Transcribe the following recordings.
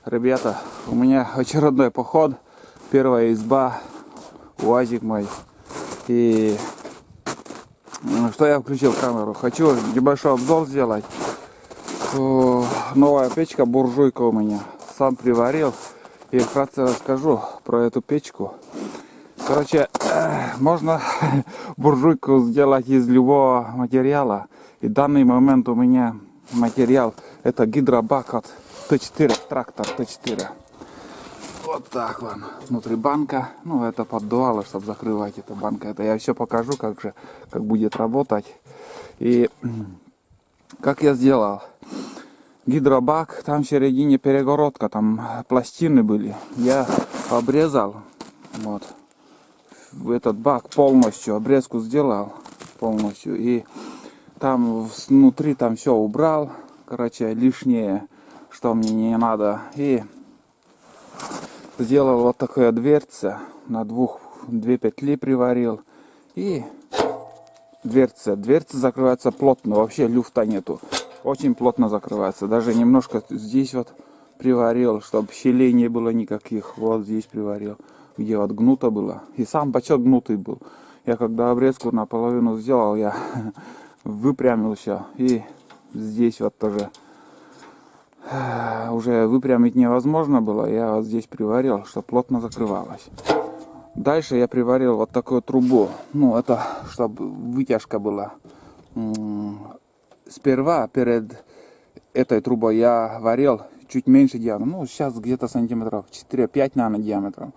Ребята, у меня очередной поход. Первая изба, УАЗик мой. И что я включил камеру? Хочу небольшой обзор сделать. Новая печка, буржуйка у меня. Сам приварил. И вкратце расскажу про эту печку. Короче, можно буржуйку сделать из любого материала. И в данный момент у меня материал это гидробак от Т4, трактор Т4. Вот так вот. Внутри банка. Ну, это поддувало, чтобы закрывать эту банку. Это я все покажу, как будет работать. И как я сделал. Гидробак, там в середине перегородка, там пластины были. Я обрезал. Вот. В этот бак полностью обрезку сделал. Полностью. И там внутри там все убрал. Короче, лишнее, что мне не надо. И сделал вот такая дверца. На две петли приварил. И дверца закрывается плотно. Вообще люфта нету. Очень плотно закрывается. Даже немножко здесь вот приварил, чтобы щелей не было никаких. Вот здесь приварил. Где вот гнуто было. И сам бачок гнутый был. Я когда обрезку наполовину сделал, я выпрямил все. И здесь вот тоже уже выпрямить невозможно было. Я вот здесь приварил, чтобы плотно закрывалось. Дальше я приварил вот такую трубу. Ну, это чтобы вытяжка была. Сперва перед этой трубой я варил чуть меньше диаметра. Ну, сейчас где-то сантиметров 4-5, наверное, диаметром.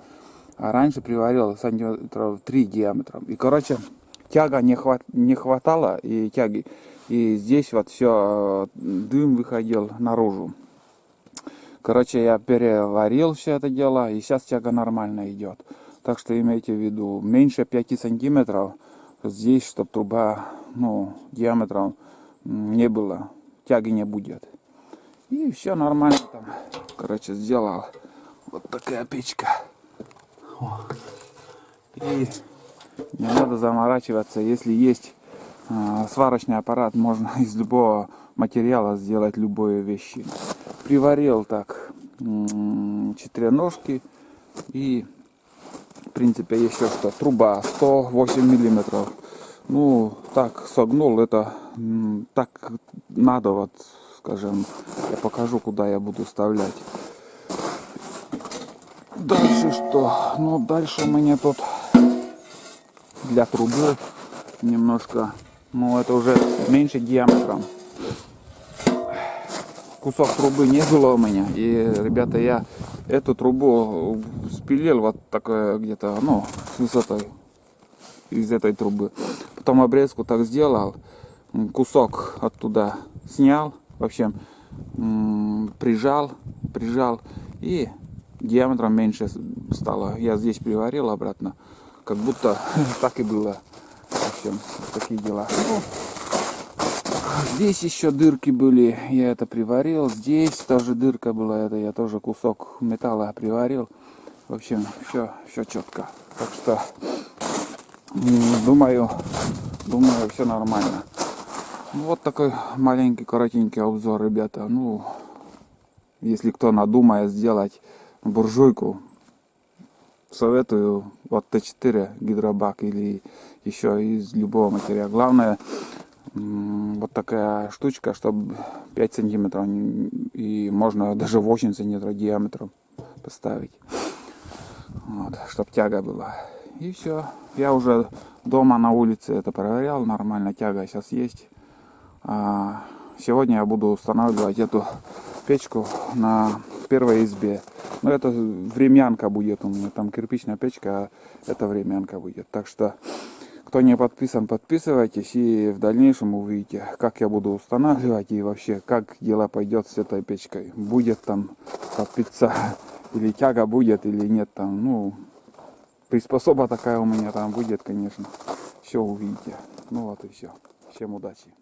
А раньше приварил сантиметров 3 диаметром. И, короче, тяга не хватало и тяги. И здесь вот все, дым выходил наружу. Короче, я переварил все это дело. И сейчас тяга нормально идет. Так что имейте в виду, меньше 5 сантиметров здесь, чтобы труба, ну, диаметром не было. Тяги не будет. И все нормально там. Короче, сделал. Вот такая печка. И не надо заморачиваться, если есть сварочный аппарат, можно из любого материала сделать любые вещи. Приварил так 4 ножки и в принципе еще что, труба 108 миллиметров. Ну так согнул, это так надо, вот скажем, я покажу, куда я буду вставлять. Дальше что? Ну, дальше у меня тут для трубы немножко, ну, это уже меньше диаметром. Кусок трубы не было у меня. И, ребята, я эту трубу спилил вот такое где-то, ну, с высотой из этой трубы. Потом обрезку так сделал. Кусок оттуда снял. В общем, прижал. И диаметром меньше стало. Я здесь приварил обратно. Как будто так и было. В общем, такие дела. Ну, здесь еще дырки были. Я это приварил. Здесь тоже дырка была. Это я тоже кусок металла приварил. В общем, все четко. Так что думаю, все нормально. Вот такой маленький, коротенький обзор, ребята. Ну, если кто надумает сделать буржуйку, советую вот Т4 гидробак или еще из любого материала. Главное, вот такая штучка, чтобы 5 сантиметров и можно даже 8 сантиметров диаметром поставить. Вот, чтобы тяга была. И все. Я уже дома на улице это проверял. Нормально тяга сейчас есть. Сегодня я буду устанавливать эту печку на первой избе. Но это времянка будет у меня. Там кирпичная печка, а это времянка будет. Так что, кто не подписан, подписывайтесь. И в дальнейшем увидите, как я буду устанавливать. И вообще, как дело пойдет с этой печкой. Будет там топиться, или тяга будет, или нет там. Ну, приспособа такая у меня там будет, конечно. Все увидите. Ну вот и все. Всем удачи.